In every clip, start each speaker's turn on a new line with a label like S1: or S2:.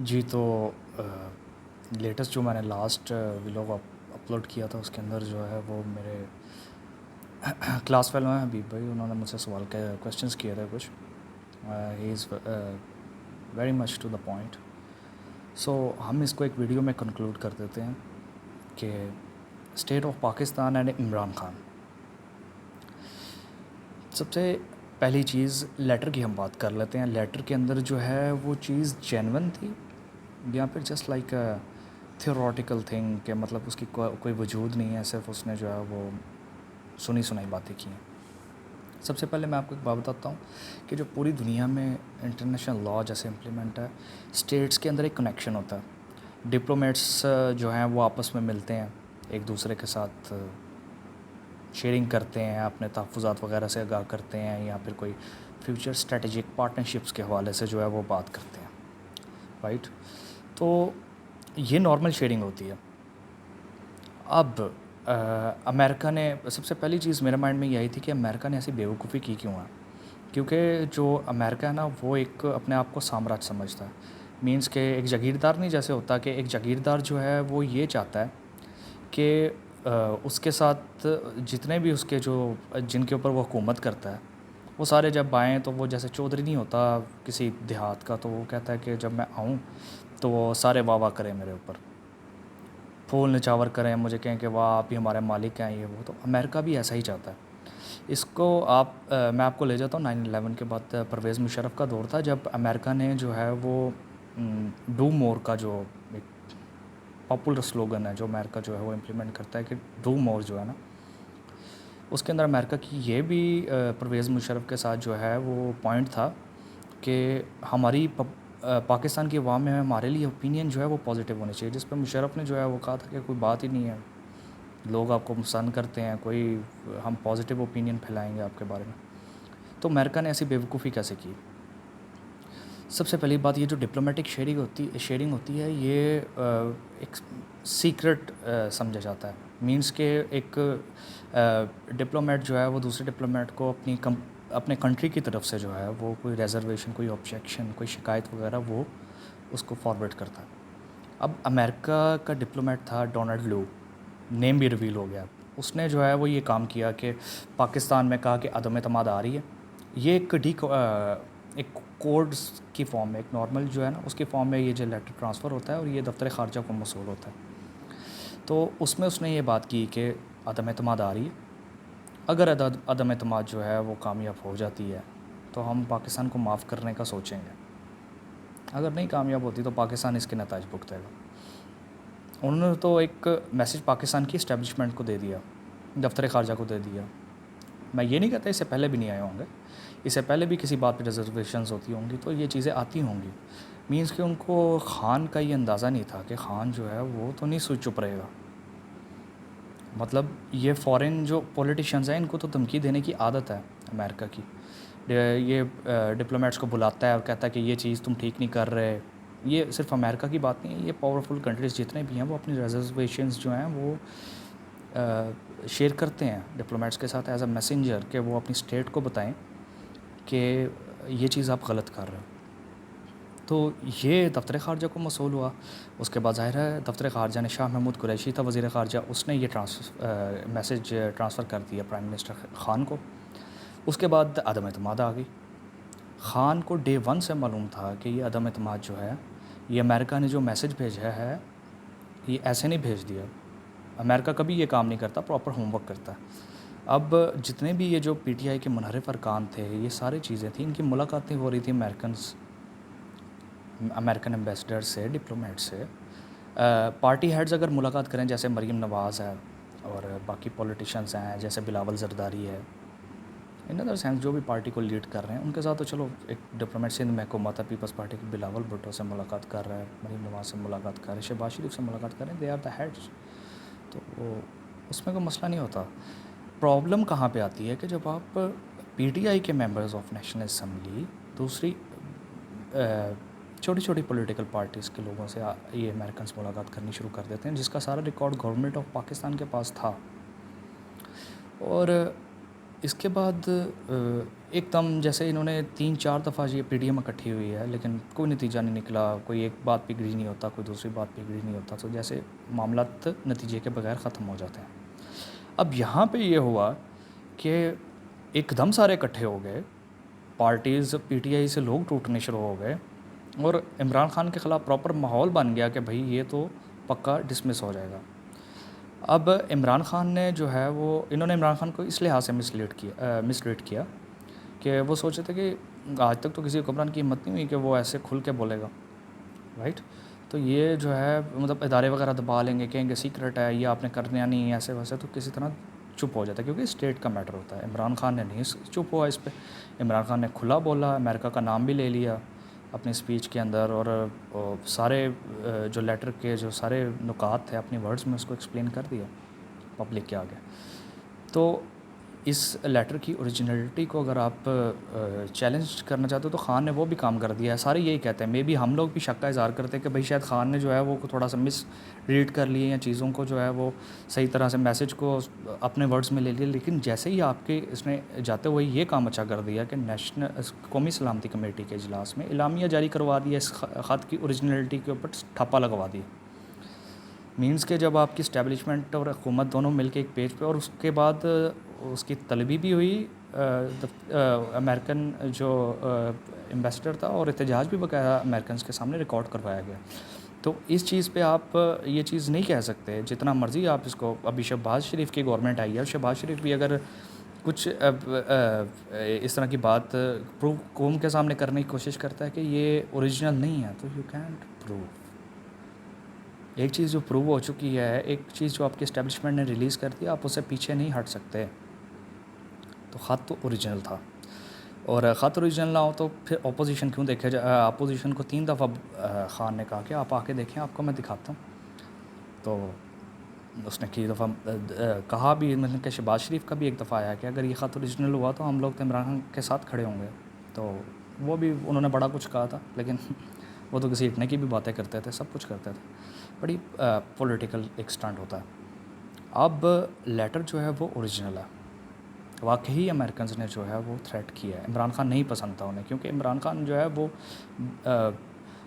S1: جی تو لیٹسٹ جو میں نے لاسٹ ولاگ اپلوڈ کیا تھا اس کے اندر جو ہے وہ میرے کلاس فیلو ہیں حبیب بھائی، انہوں نے مجھ سے سوال کے کویشچنس کیے تھے کچھ. He is very much to the point. So ہم اس کو ایک ویڈیو میں کنکلوڈ کر دیتے ہیں کہ state of Pakistan and Imran Khan. سب سے پہلی چیز لیٹر کی ہم بات کر لیتے ہیں. لیٹر کے اندر جو ہے وہ چیز جینون تھی یا پھر جسٹ لائک تھیوریٹیکل تھنگ کہ مطلب اس کی کوئی وجود نہیں ہے، صرف اس نے جو ہے وہ سنی سنائی باتیں کی ہیں. سب سے پہلے میں آپ کو ایک بات بتاتا ہوں کہ جو پوری دنیا میں انٹرنیشنل لا جیسے امپلیمنٹ ہے، اسٹیٹس کے اندر ایک کنیکشن ہوتا ہے. ڈپلومیٹس جو ہیں وہ آپس میں ملتے ہیں، ایک دوسرے کے ساتھ شیئرنگ کرتے ہیں، اپنے تحفظات وغیرہ سے آگاہ کرتے ہیں، یا پھر کوئی فیوچر اسٹریٹجک پارٹنرشپس کے حوالے سے جو ہے وہ بات کرتے ہیں، رائٹ. تو یہ نارمل شیئرنگ ہوتی ہے. اب امریکہ نے سب سے پہلی چیز میرے مائنڈ میں یہ آئی تھی کہ امریکہ نے ایسی بیوقوفی کی کیوں ہے، کیونکہ جو امریکہ ہے نا وہ ایک اپنے آپ کو سامراج سمجھتا ہے. مینس کہ ایک جاگیردار نہیں جیسے ہوتا کہ ایک جاگیردار جو ہے وہ یہ چاہتا ہے کہ اس کے ساتھ جتنے بھی اس کے جن کے اوپر وہ حکومت کرتا ہے وہ سارے جب آئیں تو وہ جیسے چودھری نہیں ہوتا کسی دیہات کا، تو وہ کہتا ہے کہ جب میں آؤں تو وہ سارے واہ واہ کریں میرے اوپر، پھول نچاور کریں، مجھے کہیں کہ واہ آپ ہی ہمارے مالک ہیں یہ وہ. تو امریکہ بھی ایسا ہی چاہتا ہے. اس کو میں آپ کو لے جاتا ہوں 9/11 کے بعد. پرویز مشرف کا دور تھا جب امریکہ نے جو ہے وہ ڈو مور کا جو ایک پاپولر سلوگن ہے جو امریکہ جو ہے وہ امپلیمنٹ کرتا ہے کہ ڈو مور جو ہے نا، اس کے اندر امریکہ کی یہ بھی پرویز مشرف کے ساتھ جو ہے وہ پوائنٹ تھا کہ ہماری پاکستان کی عوام میں ہمارے لیے اوپینین جو ہے وہ پازیٹیو ہونی چاہیے، جس پہ مشرف نے جو ہے وہ کہا تھا کہ کوئی بات ہی نہیں ہے، لوگ آپ کو پسند کرتے ہیں، کوئی ہم پازیٹیو اوپینین پھیلائیں گے آپ کے بارے میں. تو امریکہ نے ایسی بیوقوفی کیسے کی؟ سب سے پہلی بات، یہ جو ڈپلومیٹک شیئرنگ ہوتی ہے یہ ایک سیکرٹ سمجھا جاتا ہے. مینس کہ ایک ڈپلومیٹ جو ہے وہ دوسرے ڈپلومیٹ کو اپنے کنٹری کی طرف سے جو ہے وہ کوئی ریزرویشن، کوئی آبجیکشن، کوئی شکایت وغیرہ وہ اس کو فارورڈ کرتا ہے. اب امریکہ کا ڈپلومیٹ تھا ڈونلڈ لو، نیم بھی ریویل ہو گیا. اس نے جو ہے وہ یہ کام کیا کہ پاکستان میں کہا کہ عدم اعتماد آ رہی ہے. یہ ایک کوڈز کی فارم میں، ایک نارمل جو ہے نا اس کی فارم میں یہ جو لیٹر ٹرانسفر ہوتا ہے اور یہ دفتر خارجہ کو موصول ہوتا ہے. تو اس میں اس نے یہ بات کی کہ عدم اعتماد آ رہی ہے، اگر عدم اعتماد جو ہے وہ کامیاب ہو جاتی ہے تو ہم پاکستان کو معاف کرنے کا سوچیں گے، اگر نہیں کامیاب ہوتی تو پاکستان اس کے نتائج بھگتے گا. انہوں نے تو ایک میسج پاکستان کی اسٹیبلشمنٹ کو دے دیا، دفتر خارجہ کو دے دیا. میں یہ نہیں کہتا اس سے پہلے بھی نہیں آئے ہوں گے، اس سے پہلے بھی کسی بات پہ ریزرویشنز ہوتی ہوں گی تو یہ چیزیں آتی ہوں گی. مینس کہ ان کو خان کا یہ اندازہ نہیں تھا کہ خان جو ہے وہ تو نہیں سوچ چپ رہے گا. مطلب یہ فورن جو پولیٹیشینز ہیں ان کو تو دھمکی دینے کی عادت ہے امریکہ کی. یہ ڈپلومیٹس کو بلاتا ہے اور کہتا ہے کہ یہ چیز تم ٹھیک نہیں کر رہے. یہ صرف امریکہ کی بات نہیں ہے، یہ پاورفل کنٹریز جتنے بھی ہیں وہ اپنی ریزرویشنز جو ہیں وہ شیئر کرتے ہیں ڈپلومیٹس کے ساتھ ایز اے میسنجر، کہ وہ اپنی اسٹیٹ کو بتائیں کہ یہ چیز آپ غلط کر رہے ہو. تو یہ دفتر خارجہ کو موصول ہوا. اس کے بعد ظاہر ہے دفتر خارجہ نے، شاہ محمود قریشی تھا وزیر خارجہ، اس نے یہ میسج ٹرانسفر کر دیا پرائم منسٹر خان کو. اس کے بعد عدم اعتماد آ گئی. خان کو ڈے 1 سے معلوم تھا کہ یہ عدم اعتماد جو ہے، یہ امریکہ نے جو میسج بھیجا ہے یہ ایسے نہیں بھیج دیا. امریکہ کبھی یہ کام نہیں کرتا، پراپر ہوم ورک کرتا ہے. اب جتنے بھی یہ جو پی ٹی آئی کے منحرف ارکان تھے، یہ ساری چیزیں تھیں، ان کی ملاقاتیں ہو رہی تھیں امریکن ایمبیسڈر سے، ڈپلومیٹ سے. پارٹی ہیڈز اگر ملاقات کریں جیسے مریم نواز ہے اور باقی پولیٹیشنز ہیں جیسے بلاول زرداری ہے، ان ادر سینس جو بھی پارٹی کو لیڈ کر رہے ہیں ان کے ساتھ تو چلو ایک ڈپلومیٹ سندھ میں حکومت ہے، پیپلز پارٹی کے بلاول بھٹو سے ملاقات کر رہا ہے، مریم نواز سے ملاقات کر رہے ہیں، شہباز شریف سے ملاقات کر رہے ہیں، دے آر دا ہیڈز. تو اس میں کوئی مسئلہ نہیں ہوتا. پرابلم کہاں پہ آتی ہے کہ جب آپ پی ٹی آئی کے ممبرز آف نیشنل اسمبلی دوسری چھوٹی چھوٹی پولیٹیکل پارٹیز کے لوگوں سے یہ امریکنس ملاقات کرنی شروع کر دیتے ہیں، جس کا سارا ریکارڈ گورنمنٹ آف پاکستان کے پاس تھا. اور اس کے بعد ایک دم جیسے انہوں نے 3-4 دفعہ یہ پی ڈی ایم اکٹھی ہوئی ہے لیکن کوئی نتیجہ نہیں نکلا، کوئی ایک بات پہ اگری نہیں ہوتا، کوئی دوسری بات پہ اگری نہیں ہوتا، تو جیسے معاملات نتیجے کے بغیر ختم ہو جاتے ہیں۔ اب یہاں پہ یہ ہوا کہ ایک دم سارے اکٹھے ہو گئے، پارٹیز پی ٹی آئی سے لوگ ٹوٹنے شروع ہو گئے، اور عمران خان کے خلاف پراپر ماحول بن گیا کہ بھائی یہ تو پکا ڈسمس ہو جائے گا۔ اب عمران خان نے جو ہے وہ انہوں نے عمران خان کو اس لحاظ سے مسلیڈ کیا کہ وہ سوچے تھے کہ آج تک تو کسی حکمران کی ہمت نہیں ہوئی کہ وہ ایسے کھل کے بولے گا، رائٹ؟ تو یہ جو ہے مطلب ادارے وغیرہ دبا لیں گے، کہیں گے سیکرٹ ہے، یہ آپ نے کرنا نہیں ہے، ایسے ویسے، تو کسی طرح چپ ہو جاتا ہے کیونکہ اسٹیٹ کا میٹر ہوتا ہے۔ عمران خان نے نہیں چپ ہوا اس پہ، عمران خان نے کھلا بولا، امریکہ کا نام بھی لے لیا اپنی اسپیچ کے اندر، اور سارے جو لیٹر کے جو سارے نکات تھے اپنی ورڈز میں اس کو ایکسپلین کر دیا پبلک کے آگے۔ تو اس لیٹر کی اوریجنلٹی کو اگر آپ چیلنج کرنا چاہتے ہو تو خان نے وہ بھی کام کر دیا ہے، سارے یہی کہتے ہیں، مے بی ہم لوگ بھی شک کا اظہار کرتے ہیں کہ بھائی شاید خان نے جو ہے وہ تھوڑا سا مس ریڈ کر لیے یا چیزوں کو جو ہے وہ صحیح طرح سے میسج کو اپنے ورڈز میں لے لیا، لیکن جیسے ہی آپ کے اس نے جاتے ہوئے یہ کام اچھا کر دیا کہ قومی سلامتی کمیٹی کے اجلاس میں اعلامیہ جاری کروا دیا، اس خط کی اوریجنلٹی کے اوپر ٹھپا لگوا دیا۔ مینس کہ جب آپ کی اسٹیبلشمنٹ اور حکومت دونوں مل کے ایک پیج پہ، اور اس کے بعد اس کی طلبی بھی ہوئی امریکن جو ایمبیسڈر تھا، اور احتجاج بھی باقاعدہ امریکنز کے سامنے ریکارڈ کروایا گیا۔ تو اس چیز پہ آپ یہ چیز نہیں کہہ سکتے جتنا مرضی آپ اس کو، ابھی شہباز شریف کی گورنمنٹ آئی ہے، اور شہباز شریف بھی اگر کچھ اس طرح کی بات پروو قوم کے سامنے کرنے کی کوشش کرتا ہے کہ یہ اوریجنل نہیں ہے، تو یو کینٹ پروو۔ ایک چیز جو پروو ہو چکی ہے، ایک چیز جو آپ کی اسٹیبلشمنٹ نے ریلیز کر دی، آپ اسے پیچھے نہیں ہٹ سکتے۔ تو خط تو اوریجنل تھا، اور خط اوریجنل نہ ہو تو پھر اپوزیشن کیوں دیکھے اپوزیشن کو 3 دفعہ خان نے کہا کہ آپ آ کے دیکھیں، آپ کو میں دکھاتا ہوں۔ تو اس نے کئی دفعہ کہا بھی، مطلب کہ شہباز شریف کا بھی ایک دفعہ آیا کہ اگر یہ خط اوریجنل ہوا تو ہم لوگ تو عمران خان کے ساتھ کھڑے ہوں گے۔ تو وہ بھی انہوں نے بڑا کچھ کہا تھا، لیکن وہ تو کسی ہٹنے کی بھی باتیں کرتے تھے، سب کچھ کرتے تھے، بڑی پولیٹیکل ایک سٹنٹ ہوتا ہے۔ اب لیٹر جو ہے وہ اوریجنل ہے، واقعی امریکنز نے جو ہے وہ تھریٹ کیا ہے، عمران خان نہیں پسند تھا انہیں، کیونکہ عمران خان جو ہے وہ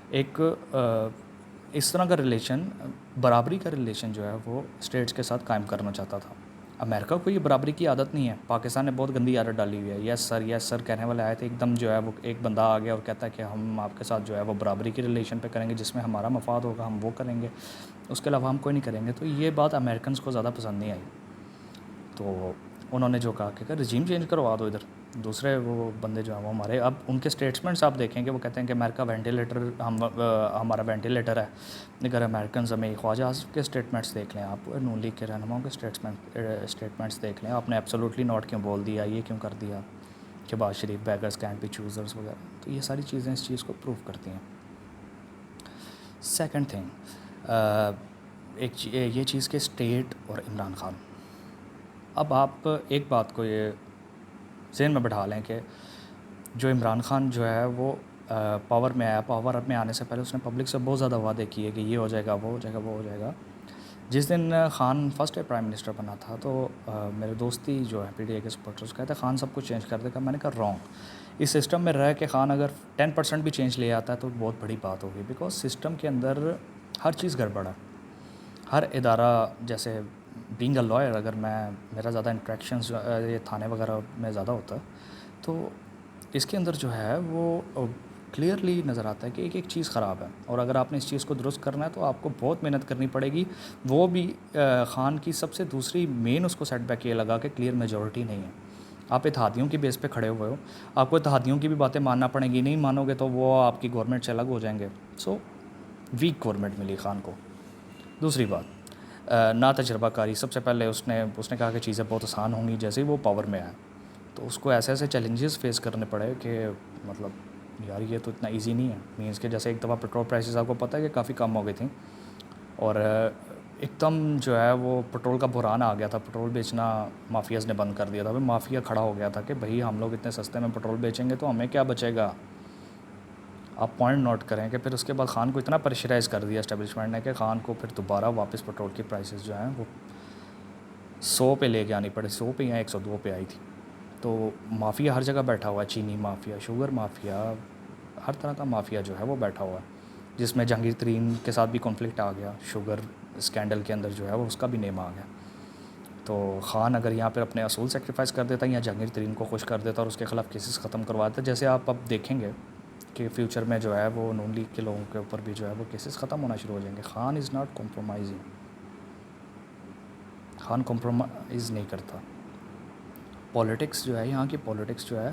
S1: ایک اس طرح کا ریلیشن، برابری کا ریلیشن جو ہے وہ اسٹیٹس کے ساتھ قائم کرنا چاہتا تھا۔ امریکہ کو یہ برابری کی عادت نہیں ہے، پاکستان نے بہت گندی عادت ڈالی ہوئی ہے، یس سر کہنے والے آئے تھے، ایک دم جو ہے وہ ایک بندہ آ گیا اور کہتا ہے کہ ہم آپ کے ساتھ جو ہے وہ برابری کی ریلیشن پہ کریں گے، جس میں ہمارا مفاد ہوگا ہم وہ کریں گے، اس کے علاوہ ہم کوئی نہیں کریں گے۔ تو یہ بات امریکنز کو زیادہ پسند نہیں آئی، تو انہوں نے جو کہا کہ رجیم چینج کروا دو، ادھر دوسرے وہ بندے جو ہیں وہ ہمارے، اب ان کے اسٹیٹمنٹس آپ دیکھیں کہ وہ کہتے ہیں کہ امریکہ وینٹیلیٹر ہمارا وینٹیلیٹر ہے۔ اگر امریکنز ہمیں خواجہ آصف کے اسٹیٹمنٹس دیکھ لیں، آپ نون لیگ کے رہنماؤں کے اسٹیٹمنٹس دیکھ لیں، آپ نے ایبسولوٹلی ناٹ کیوں بول دیا، یہ کیوں کر دیا، شہباز شریف بیگرز کینٹ بی چوزرز وغیرہ، تو یہ ساری چیزیں اس چیز کو پروو کرتی ہیں۔ سیکنڈ تھنگ، یہ چیز کہ اسٹیٹ اور عمران خان، اب آپ ایک بات کو یہ ذہن میں بٹھا لیں کہ جو عمران خان جو ہے وہ پاور میں آیا، پاور میں آنے سے پہلے اس نے پبلک سے بہت زیادہ وعدے کیے کہ یہ ہو جائے گا، وہ ہو جائے گا، وہ ہو جائے گا۔ جس دن خان فرسٹ پرائم منسٹر بنا تھا تو میرے دوستی جو ہے پی ٹی آئی کے سپورٹرز کہتے ہیں خان سب کچھ چینج کر دے گا، میں نے کہا رانگ۔ اس سسٹم میں رہ کے خان اگر 10% بھی چینج لے آتا ہے تو بہت بڑی بات ہوگی، بیکاز سسٹم کے اندر ہر چیز گڑبڑ ہے، ہر ادارہ، جیسے بینگ اے لائر، اگر میرا زیادہ انٹریکشنز یہ تھانے وغیرہ میں زیادہ ہوتا ہے، تو اس کے اندر جو ہے وہ کلیئرلی نظر آتا ہے کہ ایک ایک چیز خراب ہے، اور اگر آپ نے اس چیز کو درست کرنا ہے تو آپ کو بہت محنت کرنی پڑے گی۔ وہ بھی خان کی سب سے دوسری مین اس کو سیٹ بیک یہ لگا کہ کلیئر میجورٹی نہیں ہے، آپ اتحادیوں کی بیس پہ کھڑے ہوئے ہو، آپ کو اتحادیوں کی بھی باتیں ماننا پڑیں گی، نہیں مانو گے تو وہ آپ کی گورنمنٹ سے الگ ہو جائیں گے۔ سو ویک گورنمنٹ ملی خان کو۔ دوسری بات، نا تجربہ کاری، سب سے پہلے اس نے کہا کہ چیزیں بہت آسان ہوں گی جیسے ہی وہ پاور میں آیا، تو اس کو ایسے ایسے چیلنجز فیس کرنے پڑے کہ مطلب یار یہ تو اتنا ایزی نہیں ہے۔ مینس کہ جیسے ایک دفعہ پیٹرول پرائسز آپ کو پتہ ہے کہ کافی کم ہو گئی تھیں، اور ایک دم جو ہے وہ پیٹرول کا بحران آ گیا تھا، پیٹرول بیچنا مافیاز نے بند کر دیا تھا، پھر مافیا کھڑا ہو گیا تھا کہ بھائی ہم لوگ اتنے سستے میں پیٹرول بیچیں گے تو ہمیں کیا بچے گا۔ آپ پوائنٹ نوٹ کریں کہ پھر اس کے بعد خان کو اتنا پریشرائز کر دیا اسٹیبلشمنٹ نے کہ خان کو پھر دوبارہ واپس پیٹرول کی پرائسز جو ہیں وہ 100 پہ لے کے آنی پڑی، 100 پہ یا 102 پہ آئی تھی۔ تو مافیا ہر جگہ بیٹھا ہوا ہے، چینی مافیا، شوگر مافیا، ہر طرح کا مافیا جو ہے وہ بیٹھا ہوا ہے، جس میں جہانگیر ترین کے ساتھ بھی کنفلکٹ آ گیا، شوگر اسکینڈل کے اندر جو ہے وہ اس کا بھی نیم آ گیا۔ تو خان اگر یہاں پہ اپنے اصول سیکریفائز کر دیتا یا جہانگیر ترین کو خوش کر دیتا اور اس کے خلاف کیسز ختم کروا دیتا، جیسے آپ اب دیکھیں گے کہ فیوچر میں جو ہے وہ نون لیگ کے لوگوں کے اوپر بھی جو ہے وہ کیسز ختم ہونا شروع ہو جائیں گے۔ Khan is not compromising, Khan compromise نہیں کرتا۔ پولیٹکس جو ہے، یہاں کی پولیٹکس جو ہے،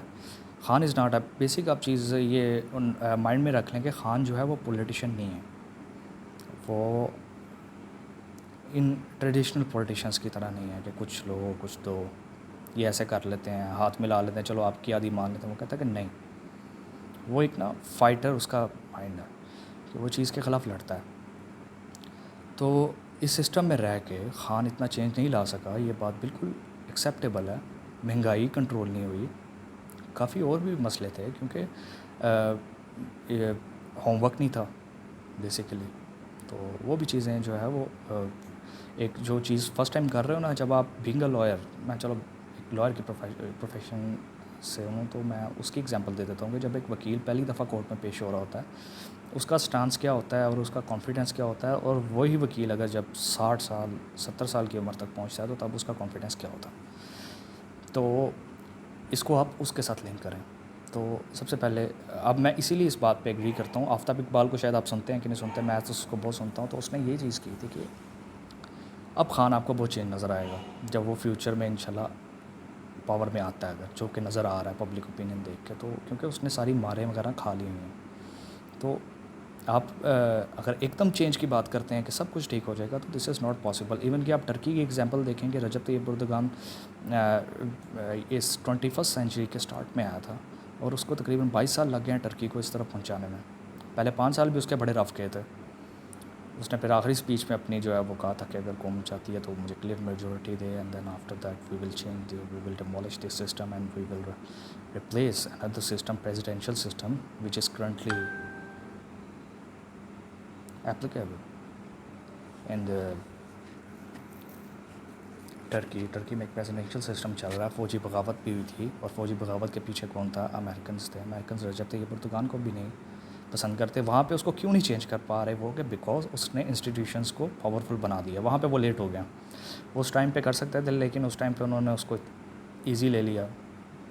S1: خان از ناٹ، بیسک آپ چیز یہ مائنڈ میں رکھ لیں کہ خان جو ہے وہ پولیٹیشین نہیں ہے، وہ ان ٹریڈیشنل پولیٹیشنس کی طرح نہیں ہے کہ کچھ لو کچھ دو، یہ ایسے کر لیتے ہیں، ہاتھ ملا لیتے ہیں، چلو آپ کی آدھی مان لیتے ہیں۔ وہ کہتا ہے کہ نہیں، وہ ایک نا فائٹر، اس کا مائنڈ ہے کہ وہ چیز کے خلاف لڑتا ہے۔ تو اس سسٹم میں رہ کے خان اتنا چینج نہیں لا سکا، یہ بات بالکل ایکسیپٹیبل ہے۔ مہنگائی کنٹرول نہیں ہوئی، کافی اور بھی مسئلے تھے، کیونکہ ہوم ورک نہیں تھا بیسیکلی۔ تو وہ بھی چیزیں جو ہے وہ ایک جو چیز فرسٹ ٹائم کر رہے ہو نا، جب آپ بینگ اے لائر، میں چلو ایک لائر کی پروفیشن سے ہوں تو میں اس کی ایگزامپل دے دیتا ہوں کہ جب ایک وکیل پہلی دفعہ کورٹ میں پیش ہو رہا ہوتا ہے، اس کا سٹانس کیا ہوتا ہے اور اس کا کانفیڈنس کیا ہوتا ہے، اور وہی وکیل اگر جب 60 سال 70 سال کی عمر تک پہنچتا ہے تو تب اس کا کانفیڈنس کیا ہوتا ہے۔ تو اس کو آپ اس کے ساتھ لنک کریں۔ تو سب سے پہلے اب میں اسی لیے اس بات پہ ایگری کرتا ہوں، آفتاب اقبال کو شاید آپ سنتے ہیں کہ نہیں سنتے، میں تو اس کو بہت سنتا ہوں، تو اس نے یہ چیز کی تھی کہ اب خان آپ کو بہت چینج نظر آئے گا جب وہ فیوچر میں انشاءاللہ پاور میں آتا ہے، اگر جو کہ نظر آ رہا ہے پبلک اوپینین دیکھ کے، تو کیونکہ اس نے ساری ماریں وغیرہ کھا لی ہوئی ہیں۔ تو آپ اگر ایک دم چینج کی بات کرتے ہیں کہ سب کچھ ٹھیک ہو جائے گا، تو دس از ناٹ پاسبل۔ ایون کہ آپ ٹرکی کی ایگزامپل دیکھیں کہ رجب طیب اردوغان اس 21 سینچری کے سٹارٹ میں آیا تھا اور اس کو تقریباً 22 سال لگ گئے ہیں ٹرکی کو اس طرف پہنچانے میں۔ پہلے 5 سال بھی اس کے بڑے رف گئے تھے۔ اس نے پھر آخری اسپیچ میں اپنی جو ہے وہ کہا تھا کہ اگر قوم چاہتی ہے تو مجھے کلیئر میجورٹی دے، and then after that we will change, we will demolish this system and we will replace another system, presidential system which is currently applicable in the Turkey میں ایک پریزیڈینشیل سسٹم چل رہا ہے۔ فوجی بغاوت بھی ہوئی تھی، اور فوجی بغاوت کے پیچھے کون تھا؟ امریکنز تھے۔ امریکنز رجب طیب اردوغان کو بھی نہیں پسند کرتے۔ وہاں پہ اس کو کیوں نہیں چینج کر پا رہے وہ؟ کہ بیکاز اس نے انسٹیٹیوشنس کو پاورفل بنا دیا، وہاں پہ وہ لیٹ ہو گیا۔ وہ اس ٹائم پہ کر سکتے تھے، لیکن اس ٹائم پہ انہوں نے اس کو ایزی لے لیا،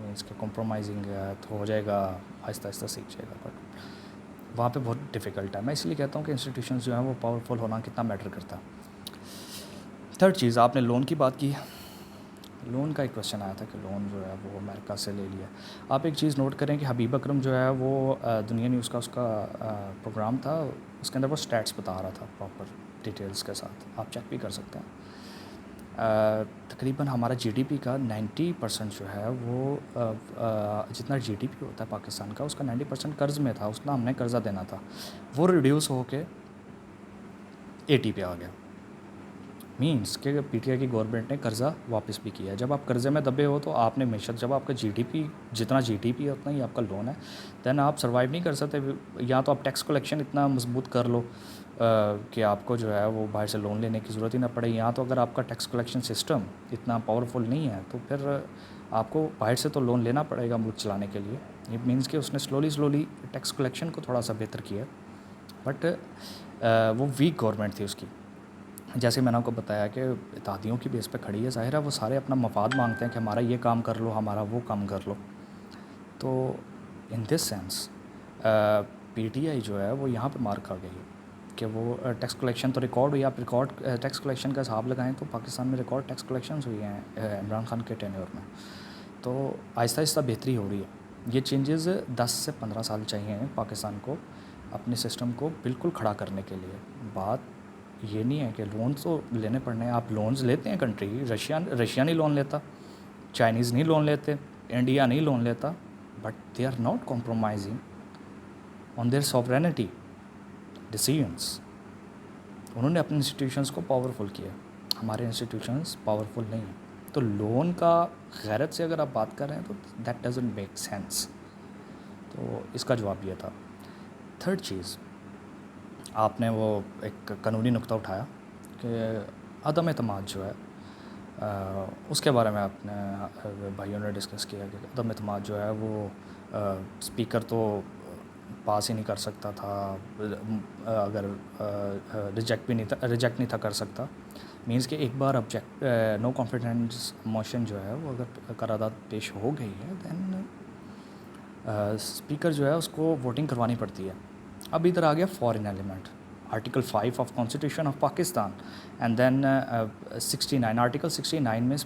S1: مینس کہ کمپرومائزنگ تو ہو جائے گا، آہستہ آہستہ سیکھ جائے گا، بٹ وہاں پہ بہت ڈیفیکلٹ ہے۔ میں اس لیے کہتا ہوں کہ انسٹیٹیوشنز جو ہیں وہ پاورفل ہونا کتنا میٹر کرتا ہے۔ تھرڈ چیز، آپ نے لون کی بات کی، لون کا ایک کویشچن آیا تھا کہ لون جو ہے وہ امریکہ سے لے لیا۔ آپ ایک چیز نوٹ کریں کہ حبیب اکرم جو ہے وہ دنیا نیوز کا اس کا پروگرام تھا، اس کے اندر وہ اسٹیٹس بتا رہا تھا پراپر ڈیٹیلز کے ساتھ، آپ چیک بھی کر سکتے ہیں۔ تقریباً ہمارا جی ڈی پی کا 90% جو ہے وہ جتنا جی ڈی پی ہوتا ہے پاکستان کا، اس کا 90% قرض میں تھا، اتنا ہم نے قرضہ دینا تھا، وہ ریڈیوس ہو کے 80 پہ آ گیا۔ مینس کہ پی ٹی آئی کی گورنمنٹ نے قرضہ واپس بھی کیا۔ جب آپ قرضے میں دبے ہو تو آپ نے معیشت، جب آپ کا جی ڈی پی جتنا جی ڈی پی ہے اتنا ہی آپ کا لون ہے، دین آپ سروائیو نہیں کر سکتے۔ یا تو آپ ٹیکس کلیکشن اتنا مضبوط کر لو کہ آپ کو جو ہے وہ باہر سے لون لینے کی ضرورت ہی نہ پڑے، یا تو اگر آپ کا ٹیکس کلیکشن سسٹم اتنا پاورفل نہیں ہے تو پھر آپ کو باہر سے تو لون لینا پڑے گا ملک چلانے کے لیے۔ اٹ مینس کہ اس نے سلولی ٹیکس کلیکشن کو تھوڑا سا بہتر کیا، بٹ وہ ویک گورنمنٹ تھی اس کی۔ جیسے میں نے آپ کو بتایا کہ اتحادیوں کی بیس پہ کھڑی ہے، ظاہر ہے وہ سارے اپنا مفاد مانگتے ہیں کہ ہمارا یہ کام کر لو، ہمارا وہ کام کر لو۔ تو ان دس سینس پی ٹی آئی جو ہے وہ یہاں پہ مار کھا گئی کہ وہ ٹیکس کلیکشن تو ریکارڈ ہوئی۔ آپ ریکارڈ ٹیکس کلیکشن کا حساب لگائیں تو پاکستان میں ریکارڈ ٹیکس کلیکشنز ہوئی ہیں عمران خان کے ٹینیور میں۔ تو آہستہ آہستہ بہتری ہو رہی ہے۔ یہ چینجز 10 سے 15 سال چاہیے پاکستان کو اپنے سسٹم کو بالکل کھڑا کرنے کے لیے۔ بات یہ نہیں ہے کہ لونز تو لینے پڑنے ہیں، آپ لونز لیتے ہیں کنٹری، رشیا نہیں لون لیتا، چائنیز نہیں لون لیتے، انڈیا نہیں لون لیتا، but they are not compromising on their sovereignty decisions. انہوں نے اپنے انسٹیٹیوشنس کو پاورفل کیا، ہمارے انسٹیٹیوشنس پاورفل نہیں ہیں۔ تو لون کا غیرت سے اگر آپ بات کر رہے ہیں تو دیٹ ڈزنٹ میک سینس۔ تو اس کا جواب یہ تھا۔ تھرڈ چیز، آپ نے وہ ایک قانونی نقطہ اٹھایا کہ عدم اعتماد جو ہے اس کے بارے میں اپنے بھائیوں نے ڈسکس کیا کہ عدم اعتماد جو ہے وہ اسپیکر تو پاس ہی نہیں کر سکتا تھا، اگر ریجیکٹ نہیں تھا کر سکتا، مینس کہ ایک بار نو کانفیڈنس موشن جو ہے وہ اگر قرارداد پیش ہو گئی ہے دین اسپیکر جو ہے اس کو ووٹنگ کروانی پڑتی ہے. اب ادھر آ گیا foreign element, article 5 of constitution of Pakistan and then 69 article 69 میں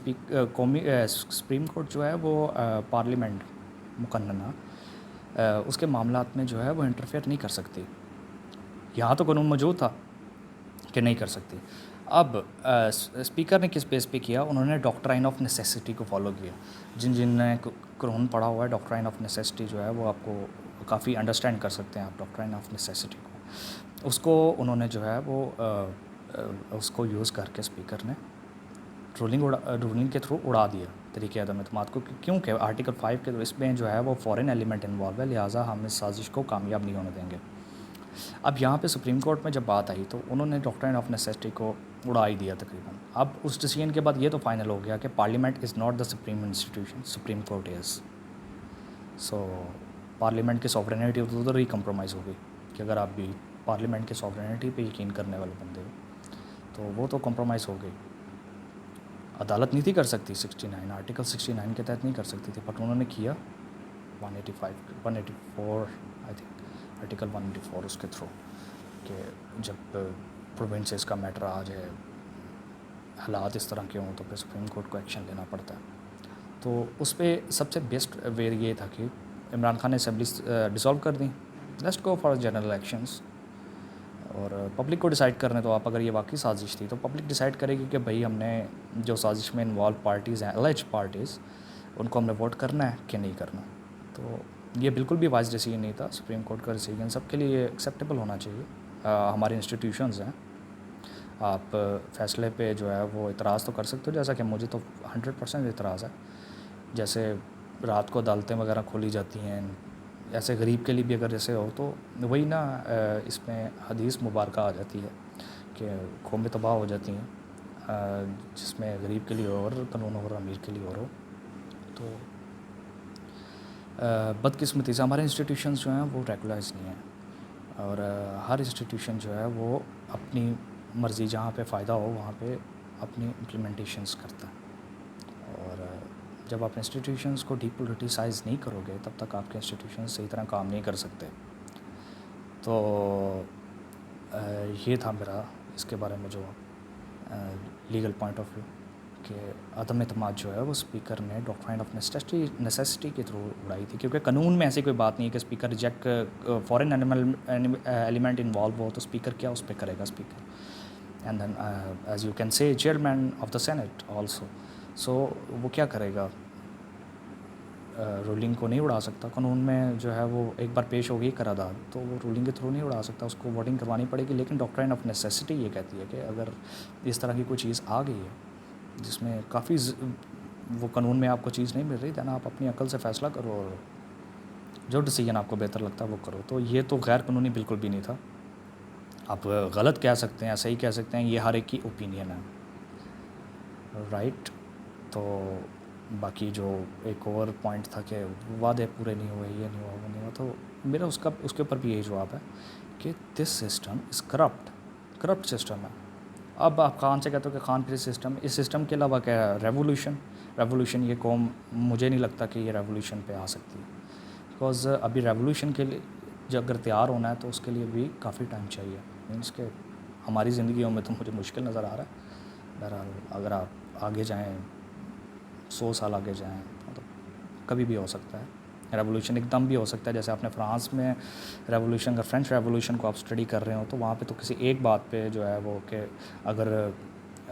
S1: سپریم کورٹ جو ہے وہ پارلیمنٹ مقننہ اس کے معاملات میں جو ہے وہ انٹرفیئر نہیں کر سکتی. یہاں تو قانون موجود تھا کہ نہیں کر سکتی. اب اسپیکر نے کس بیس پہ کیا؟ انہوں نے ڈاکٹرائن آف نیسیسٹی کو فالو کیا. جن نے قانون پڑھا ہوا ہے ڈاکٹرائن آف نیسیسٹی جو ہے وہ آپ کو کافی انڈرسٹینڈ کر سکتے ہیں آپ ڈاکٹرائن آف نیسیسٹی کو. اس کو انہوں نے جو ہے وہ اس کو یوز کر کے اسپیکر نے رولنگ کے تھرو اڑا دیا طریقۂ عدم اعتماد کو، کیونکہ آرٹیکل 5 کے اس میں جو ہے وہ فارن ایلیمنٹ انوالو ہے، لہٰذا ہم اس سازش کو کامیاب نہیں ہونے دیں گے. اب یہاں پہ سپریم کورٹ میں جب بات آئی تو انہوں نے ڈاکٹرائن آف نیسیسٹی کو اڑا ہی دیا تقریباً. اب اس ڈیسیژن کے بعد یہ تو فائنل ہو گیا کہ parliament is not the supreme institution, supreme court is. So parliament کی سوورینٹی ادھر ہی کمپرومائز ہو گئی کہ اگر آپ بھی پارلیمنٹ کی سوورینٹی پہ یقین کرنے والے بندے ہو تو وہ تو کمپرومائز ہو گئی. عدالت نہیں تھی کر سکتی 69 آرٹیکل 69 کے تحت نہیں کر سکتی تھی، بٹ انہوں نے کیا 184 آئی تھنک آرٹیکل 184 اس کے تھرو کہ جب پروونسز کا میٹر آ جائے، حالات اس طرح کے ہوں تو پھر سپریم کورٹ کو ایکشن لینا پڑتا ہے. تو اس پہ سب سے بیسٹ وے یہ تھا کہ عمران خان نے اسمبلی ڈسالو کر دیں، let's go for general elections, اور پبلک کو ڈیسائیڈ کرنے تو آپ اگر یہ واقعی سازش تھی تو پبلک ڈیسائیڈ کرے گی کہ بھئی ہم نے جو سازش میں انوالو پارٹیز ہیں الائج پارٹیز ان کو ہم نے ووٹ کرنا ہے کہ نہیں کرنا. تو یہ بالکل بھی وائز ڈیسیجن نہیں تھا. سپریم کورٹ کا ڈیسیجن سب کے لیے ایکسیپٹیبل ہونا چاہیے. ہماری انسٹیٹیوشنز ہیں، آپ فیصلے پہ جو ہے وہ اعتراض تو کر سکتے ہو، جیسا کہ مجھے تو 100% اعتراض ہے. جیسے رات کو عدالتیں وغیرہ کھولی جاتی ہیں، ایسے غریب کے لیے بھی اگر جیسے ہو تو وہی نا اس میں حدیث مبارکہ آ جاتی ہے کہ قومیں تباہ ہو جاتی ہیں، جس میں غریب کے لیے اور قانون اور امیر کے لیے اور ہو. تو بدقسمتی سے ہمارے انسٹیٹیوشنز جو ہیں وہ ریگولائز نہیں ہیں، اور ہر انسٹیٹیوشن جو ہے وہ اپنی مرضی جہاں پہ فائدہ ہو وہاں پہ اپنی امپلیمنٹیشنز کرتا ہے. اور جب آپ انسٹیٹیوشنز کو ڈی پولیٹیسائز نہیں کرو گے تب تک آپ کے انسٹیٹیوشنز صحیح طرح کام نہیں کر سکتے. تو یہ تھا میرا اس کے بارے میں جو لیگل پوائنٹ آف ویو کہ عدم اعتماد جو ہے وہ اسپیکر نے ڈاکٹرائن آف نیسیسٹی کے تھرو اڑائی تھی، کیونکہ قانون میں ایسی کوئی بات نہیں ہے کہ speaker reject foreign element involve ہو تو اسپیکر کیا اس پہ کرے گا speaker. And then as you can say chairman of the senate also. So وہ کیا کرے گا؟ رولنگ کو نہیں اڑا سکتا. قانون میں جو ہے وہ ایک بار پیش ہو گئی قرارداد تو وہ رولنگ کے تھرو نہیں اڑا سکتا، اس کو ووٹنگ کروانی پڑے گی. لیکن ڈاکٹرائن آف نیسیسٹی یہ کہتی ہے کہ اگر اس طرح کی کوئی چیز آ گئی ہے جس میں کافی وہ قانون میں آپ کو چیز نہیں مل رہی، دین آپ اپنی عقل سے فیصلہ کرو اور جو ڈیسیجن آپ کو بہتر لگتا ہے وہ کرو. تو یہ تو غیر قانونی بالکل بھی نہیں تھا. آپ غلط کہہ سکتے ہیں، صحیح کہہ سکتے ہیں، یہ ہر ایک کی اوپینین ہے، رائٹ. تو باقی جو ایک اور پوائنٹ تھا کہ وعدے پورے نہیں ہوئے، یہ نہیں ہوا وہ نہیں ہوا، تو میرا اس کے اوپر بھی یہی جواب ہے کہ this system is corrupt system ہے. اب آپ خان سے کہتے ہو کہ خان پھر سسٹم، اس سسٹم کے علاوہ کیا ہے؟ ریولیوشن. یہ قوم مجھے نہیں لگتا کہ یہ ریولیوشن پہ آ سکتی ہے، بیکاز ابھی ریولیوشن کے لیے جو اگر تیار ہونا ہے تو اس کے لیے بھی کافی ٹائم چاہیے. مینس کہ ہماری زندگیوں میں تو مجھے مشکل نظر آ رہا ہے. بہرحال اگر آپ آگے جائیں 100 سال آگے جائیں مطلب کبھی بھی ہو سکتا ہے ریولیوشن، ایک دم بھی ہو سکتا ہے. جیسے آپ نے فرانس میں ریولیوشن، اگر فرینچ ریولیوشن کو آپ اسٹڈی کر رہے ہو تو وہاں پہ تو کسی ایک بات پہ جو ہے وہ کہ اگر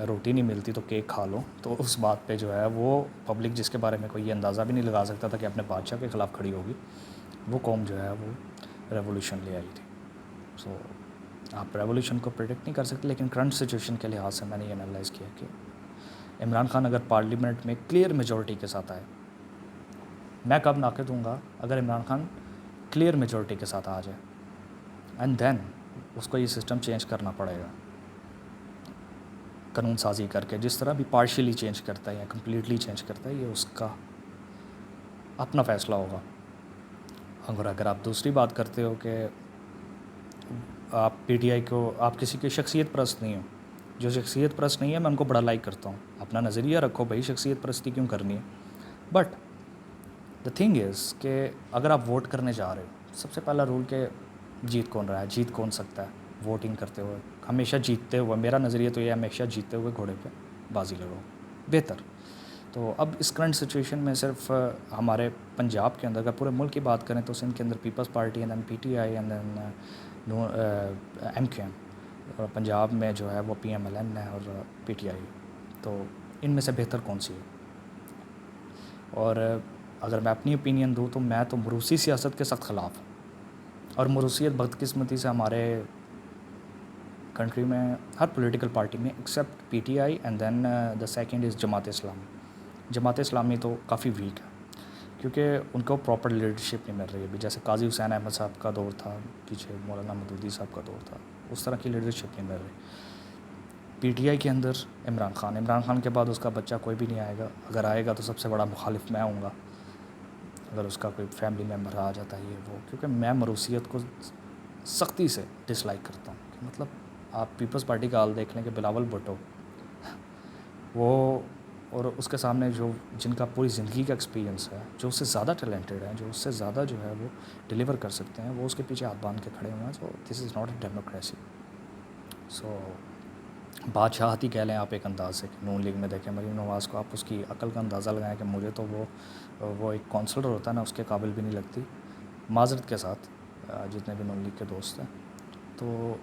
S1: روٹی نہیں ملتی تو کیک کھا لو، تو اس بات پہ جو ہے وہ پبلک جس کے بارے میں کوئی یہ اندازہ بھی نہیں لگا سکتا تھا کہ اپنے بادشاہ کے خلاف کھڑی ہوگی، وہ قوم جو ہے وہ ریولیوشن لے آئی تھی. سو آپ ریولیوشن کو پریڈکٹ نہیں کر سکتے. لیکن کرنٹ سچویشن کے لحاظ سے میں نے یہ انالائز کیا کہ عمران خان اگر پارلیمنٹ میں کلیئر میجورٹی کے ساتھ آئے، میں کب ناقد ہوں گا؟ اگر عمران خان کلیئر میجورٹی کے ساتھ آ جائے، اینڈ دین اس کو یہ سسٹم چینج کرنا پڑے گا. قانون سازی کر کے، جس طرح بھی پارشلی چینج کرتا ہے یا کمپلیٹلی چینج کرتا ہے، یہ اس کا اپنا فیصلہ ہوگا۔ اگر آپ دوسری بات کرتے ہو کہ آپ پی ٹی آئی کو، آپ کسی کی شخصیت پرست نہیں ہو، جو شخصیت پرست نہیں ہے میں ان کو بڑا لائک کرتا ہوں، اپنا نظریہ رکھو بھائی، شخصیت پرستی کیوں کرنی ہے۔ بٹ دا تھنگ از کہ اگر آپ ووٹ کرنے جا رہے ہو، سب سے پہلا رول کہ جیت کون رہا ہے، جیت کون سکتا ہے ووٹنگ کرتے ہوئے، ہمیشہ جیتتے ہوئے، میرا نظریہ تو یہ ہے ہمیشہ جیتتے ہوئے گھوڑے پہ بازی لگاؤ بہتر۔ تو اب اس کرنٹ سچویشن میں صرف ہمارے پنجاب کے اندر، اگر پورے ملک کی بات کریں تو سندھ کے اندر Peoples Party and then P T I and then M Q M, اور پنجاب میں جو ہے وہ پی ایم ایل این ہے اور پی ٹی آئی۔ تو ان میں سے بہتر کون سی ہے؟ اور اگر میں اپنی اوپینین دوں تو میں تو موروثی سیاست کے سخت خلاف ہوں، اور موروثیت بدقسمتی سے ہمارے کنٹری میں ہر پولیٹیکل پارٹی میں except P T I and then the second is Jamaat Islami. Jamaat Islami تو کافی ویک ہے کیونکہ ان کو پراپر لیڈرشپ نہیں مل رہی ابھی، جیسے قاضی حسین احمد صاحب کا دور تھا پیچھے، مولانا مودودی صاحب کا دور تھا، اس طرح کی لیڈرشپ نہیں مل رہی۔ پی ٹی آئی کے اندر عمران خان کے بعد اس کا بچہ کوئی بھی نہیں آئے گا، اگر آئے گا تو سب سے بڑا مخالف میں ہوں گا اگر اس کا کوئی فیملی ممبر آ جاتا ہے یہ وہ، کیونکہ میں موروثیت کو سختی سے ڈس لائک کرتا ہوں۔ کہ مطلب آپ پیپلز پارٹی کا حال دیکھ لیں کہ بلاول بھٹو، وہ اور اس کے سامنے جو جن کا پوری زندگی کا ایکسپیرینس ہے، جو اس سے زیادہ ٹیلنٹڈ ہیں، جو اس سے زیادہ جو ہے وہ ڈیلیور کر سکتے ہیں، وہ اس کے پیچھے ہاتھ باندھ کے کھڑے ہوئے ہیں۔ سو دس از ناٹ اے ڈیموکریسی۔ سو بادشاہت ہی کہہ لیں آپ ایک انداز سے کہ نون لیگ میں دیکھیں مریم نواز کو، آپ اس کی عقل کا اندازہ لگائیں کہ مجھے تو وہ ایک کونسلر ہوتا ہے نا، اس کے قابل بھی نہیں لگتی، معذرت کے ساتھ جتنے بھی نون لیگ کے دوست ہیں۔ تو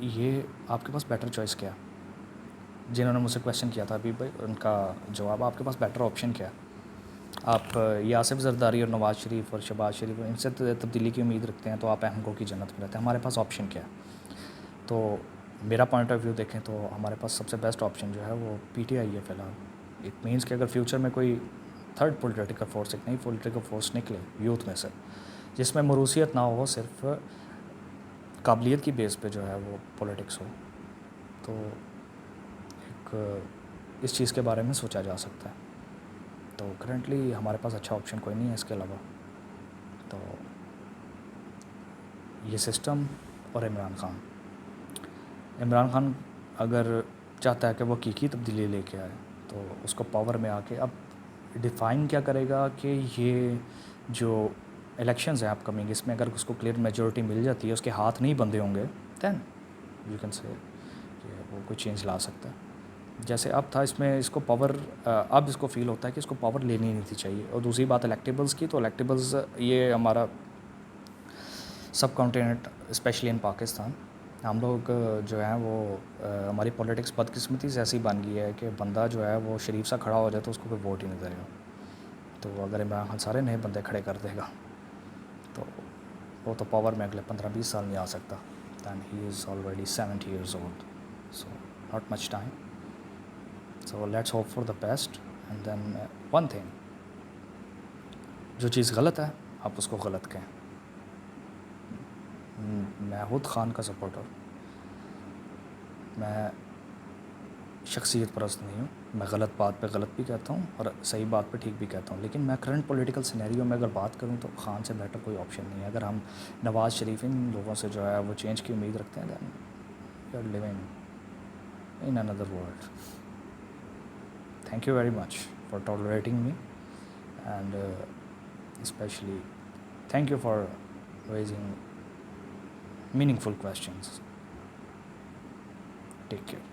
S1: یہ آپ کے پاس بیٹر چوائس کیا ہے؟ جنہوں نے مجھ سے کویشچن کیا تھا ابھی بھائی، ان کا جواب آپ کے پاس بیٹر آپشن کیا ہے؟ آپ یہ آصف زرداری اور نواز شریف اور شہباز شریف ان سے تبدیلی کی امید رکھتے ہیں تو آپ اہم گو کی جنت میں رہتے ہیں، ہمارے پاس آپشن کیا ہے؟ تو میرا پوائنٹ آف ویو دیکھیں تو ہمارے پاس سب سے بیسٹ آپشن جو ہے وہ پی ٹی آئی ہے فی الحال۔ اٹ مینس کہ اگر فیوچر میں کوئی تھرڈ پولیٹیکل فورس، ایک نئی پولیٹیکل فورس نکلے یوتھ میں سے، جس میں موروثیت نہ ہو، صرف قابلیت کی بیس پہ جو ہے وہ پولیٹکس ہو، تو ایک اس چیز کے بارے میں سوچا جا سکتا ہے۔ تو کرنٹلی ہمارے پاس اچھا آپشن کوئی نہیں ہے اس کے علاوہ۔ تو یہ سسٹم اور عمران خان اگر چاہتا ہے کہ وہ کی تبدیلی لے کے آئے تو اس کو پاور میں آ کے اب ڈیفائن کیا کرے گا کہ یہ جو الیکشنز ہیں اپ کمنگ، اس میں اگر اس کو کلیئر میجورٹی مل جاتی ہے، اس کے ہاتھ نہیں بندھے ہوں گے، دین یو کین سے کہ وہ کوئی چینج لا سکتا ہے۔ جیسے اب تھا اس میں، اس کو پاور اب اس کو فیل ہوتا ہے کہ اس کو پاور لینی نہیں تھی چاہیے۔ اور دوسری بات الیکٹیبلز کی، تو الیکٹیبلز یہ ہمارا سب کانٹیننٹ اسپیشلی ان پاکستان، ہم لوگ جو ہیں وہ ہماری پولیٹکس بدقسمتی سے ایسی بن گئی ہے کہ بندہ جو ہے وہ شریف سا کھڑا ہو جائے تو اس کو کوئی ووٹ ہی نہیں دے گا۔ تو اگر عمران خان سارے نئے بندے کھڑے کر دے گا تو وہ تو پاور میں اگلے 15-20 سال نہیں آ سکتا۔ Then he is already 70 years old, so not much time. So let's hope for the best and then one thing, جو چیز غلط ہے آپ اس کو غلط کہیں۔ میں خود خان کا سپورٹر، میں شخصیت پرست نہیں ہوں، میں غلط بات پہ غلط بھی کہتا ہوں اور صحیح بات پہ ٹھیک بھی کہتا ہوں، لیکن میں کرنٹ پولیٹیکل سینیریو میں اگر بات کروں تو خان سے بیٹر کوئی آپشن نہیں ہے۔ اگر ہم نواز شریف ان لوگوں سے جو ہے وہ چینج کی امید رکھتے ہیں، then you are living in under world. Thank you very much for tolerating me and especially thank you for raising meaningful questions. Take care.